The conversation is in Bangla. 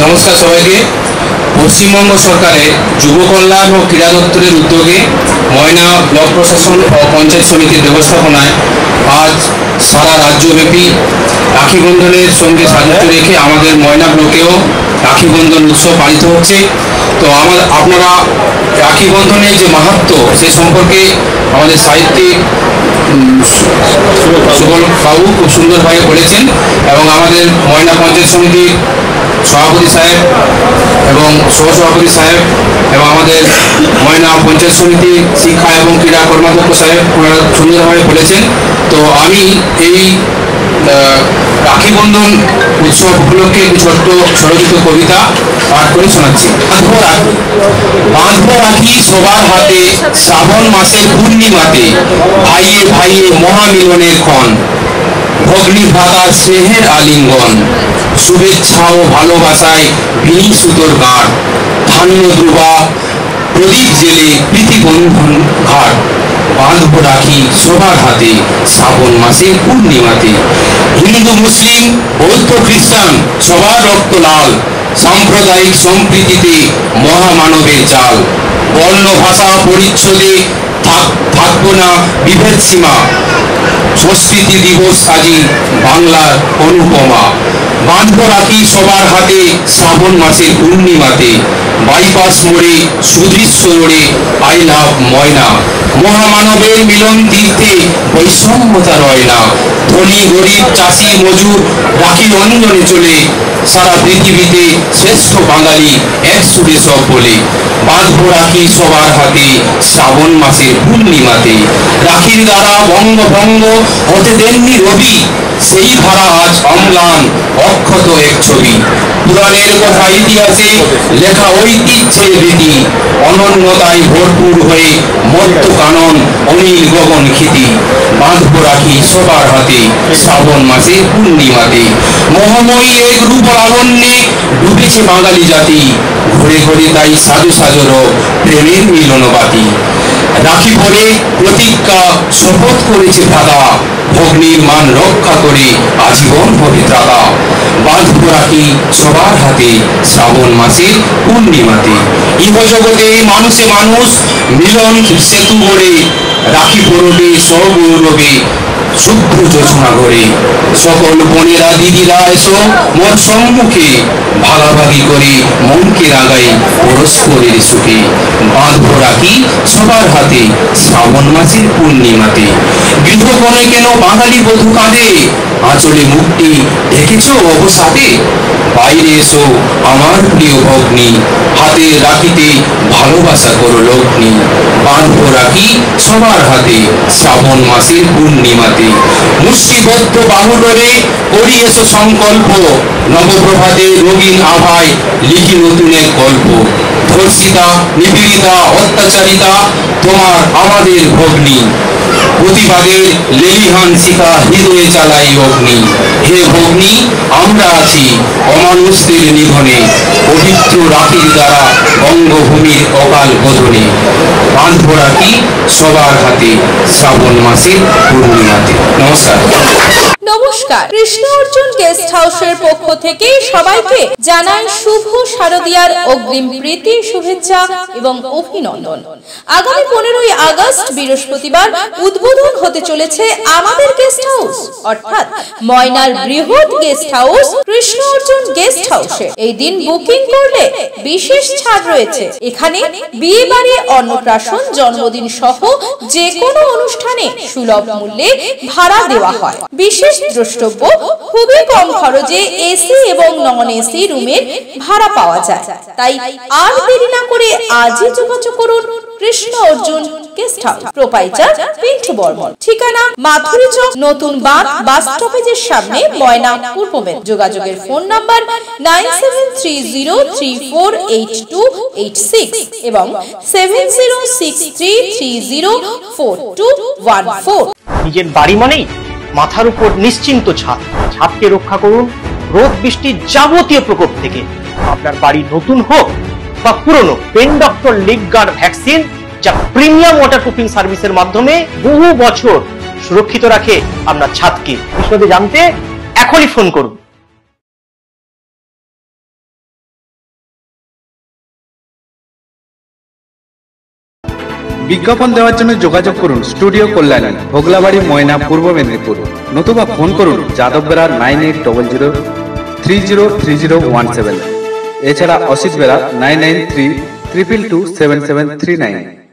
নমস্কার সবাইকে। পশ্চিমবঙ্গ সরকারের যুব কল্যাণ ও ক্রীড়া দপ্তরের উদ্যোগে ময়না ব্লক প্রশাসন ও পঞ্চায়েত সমিতির ব্যবস্থাপনায় আজ সারা রাজ্যব্যাপী রাখি বন্ধনের সঙ্গে সাযুজ্য রেখে আমাদের ময়না ব্লকেও রাখি বন্ধন উৎসব পালিত হচ্ছে। তো আপনারা রাখি বন্ধনের যে মাহাত্ম্য সে সম্পর্কে আমাদের সাহিত্যিক সুবল বাবু খুব সুন্দরভাবে বলেছেন এবং আমাদের ময়না পঞ্চায়েত সমিতির সভাপতি সাহেব এবং সহসভাপতি সাহেব এবং আমাদের ময়না পঞ্চায়েত সমিতি শিক্ষা এবং ক্রীড়া কর্মাধ্যক্ষ সাহেব ওনারা সুন্দরভাবে বলেছেন। তো আমি এই রাখি বন্ধন উৎসব উপলক্ষে একটি ছোট্ট স্বরচিত কবিতা পাঠ করে শোনাচ্ছি। বাঁধবো রাখি সবার হাতে, শ্রাবণ মাসের পূর্ণিমাতে, ভাইয়ে ভাইয়ে মহামিলনের ক্ষণ, ভগ্নী ভ্রাতার স্নেহের আলিঙ্গন, শুভেচ্ছা ও ভালোবাসায় ভিনী সুতোর গাঁট, ধান্য দ্রুবা প্রদীপ জেলে প্রীতি বন্ধন ঘাট, বাঁধবো রাখি সবার হাতে, শ্রাবণ মাসের পূর্ণিমাতে। হিন্দু মুসলিম বৌদ্ধ খ্রিস্টান সবার রক্ত লাল, সাম্প্রদায়িক সম্প্রীতিতে মহামানবের জাল, বর্ণ ভাষা পরিচ্ছদে থাকবো না বিভেদ সীমা, সংস্কৃতি দিবস সাজি বাংলার অনুপমা। বাঁধবো রাখি সবার হাতে, শ্রাবণ মাসের পূর্ণিমাতে, বাইপাস মোড়ে সুদৃশ্য রোডে আই লাভ ময়না, মহামানবের মিলন তীর্থে বৈষম্যতা রয় না, ধনী গরিব চাষি মজুর রাখি রঞ্জনে চলে, সারা পৃথিবীতে শ্রেষ্ঠ বাঙালি এক সুরে সব বলে। বাঁধবো রাখি সবার হাতে, শ্রাবণ মাসের পূর্ণিমাতে, রাখির দ্বারা বঙ্গভঙ্গ হতে দেননি রবি, সেই ধারা আজ অম্লান অক্ষত এক ছবি। পুরাণের কথা ইতিহাসে লেখা ঐতিহ্যের রীতি, অনন্যতায় ভরপুর হয়ে মত্ত কানন অনিল গগন খ্যাতি। বাঁধবো রাখি সবার হাতে, শ্রাবণ মাসে পূর্ণিমাতে, মোহময়ী এক রূপ লাবণ্যে ডুবেছে বাঙালি জাতি, ঘুরে ঘুরে তাই সাজো সাজর প্রেমের মিলনবাতি। রাখি পরে প্রতিজ্ঞা শপথ করেছে দাদা, ভগ্নীর মান রক্ষা করে আজীবন হবে ত্রাতা। বাঁধবো রাখি সবার হাতে, শ্রাবণ মাসের পূর্ণিমাতে। ইহজগতে মানুষে মানুষ মিলন সেতু গড়ে, রাখি পরবে সগৌরবে শুভ্র যোজনা গড়ে। সকল বোনেরা দিদিরা এসো মোর সম্মুখে, ভাগাভাগি করে মনকে রাগাই পরস্পরের সুখে। বাঁধবো রাখি সবার হাতে, শ্রাবণ মাসের পূর্ণিমাতে। গৃহকোণে কেন বাঙালি বধূ কাঁদে, আঁচলে মুখটি ঢেকেছ অবসাদে। বাইরে এসো আমার প্রিয় ভগ্নী, হাতে রাখিতে ভালোবাসা করো লগ্নি। বাঁধবো রাখি সবার হাতে, শ্রাবণ মাসের পূর্ণিমাতে। মুষ্টিবদ্ধ বাহুডোরে করি এসো সংকল্প, নবপ্রভাতে রঙিন আভায় লিখি নতুন এক গল্প। ধর্ষিতা নিপীড়িতা অত্যাচারিতা তোমার আমাদের ভগ্নী, প্রতিবাদের লেলিহান শিখা হৃদয়ে চালাই অগ্নি। হে ভগ্নী আমরা আছি অমানুষদের নিধনে, পবিত্র রাখির দ্বারা বঙ্গভূমির অকাল বোধনে। বাঁধবো রাখি সবার হাতে, শ্রাবণ মাসের পূর্ণিমাতে। নমস্কার। নমস্কার, কৃষ্ণ অর্জুন গেস্ট হাউসের পক্ষ থেকে সবাইকে জানাই শুভ শারদীয়ার অগ্রিম প্রীতি শুভেচ্ছা এবং অভিনন্দন। আগামী 15ই আগস্ট বৃহস্পতিবার উদ্বোধন হতে চলেছে আমাদের গেস্ট হাউস, অর্থাৎ ময়নার বৃহৎ guest house Krishna Arjun guest হাউসে। এই দিন বুকিং করলে বিশেষ ছাড় রয়েছে। এখানে বিয়ে বাড়ি, অন্নপ্রাশন, জন্মদিন সহ যে কোনো অনুষ্ঠানে সুলভ মূল্যে ভাড়া দেওয়া হয়। বিশেষ দ্রষ্টব্য, খুবই কম খরচে এসি এবং নন এসি রুমের ভাড়া পাওয়া যায়। তাই আর দেরি না করে আজই যোগাযোগ করুন Krishna Arjun guest house, proprietor Pintu Barman, ঠিকানা মাথুরি চক, নতুন বাস স্টপেজের সামনে, ময়না, পূর্ব মেদিনীপুর। যোগাযোগের ফোন নাম্বার 9730348286 এবং 7063304214। নিজের বাড়ি মানেই মাথার উপর নিশ্চিন্ত ছাদ, ছাদকে রক্ষা করুন রোদ বৃষ্টির যাবতীয় প্রকোপ থেকে। আপনার বাড়ি নতুন হোক বা পুরনো, pen doctor leak guard vaccine, যা প্রিমিয়াম ওয়াটারপ্রুফিং সার্ভিসের মাধ্যমে বহু বছর সুরক্ষিত রাখে আপনার ছাদকে। বিশদে জানতে এখনই ফোন করুন। বিজ্ঞাপন দেওয়ার জন্য যোগাযোগ করুন স্টুডিও কল্যাণী, ভোগলাবাড়ি, ময়না, পূর্ব মেদিনীপুর, নতুবা ফোন করুন যাদব বেরা 9800303017। এছাড়া অসিত বেরা 9932227739।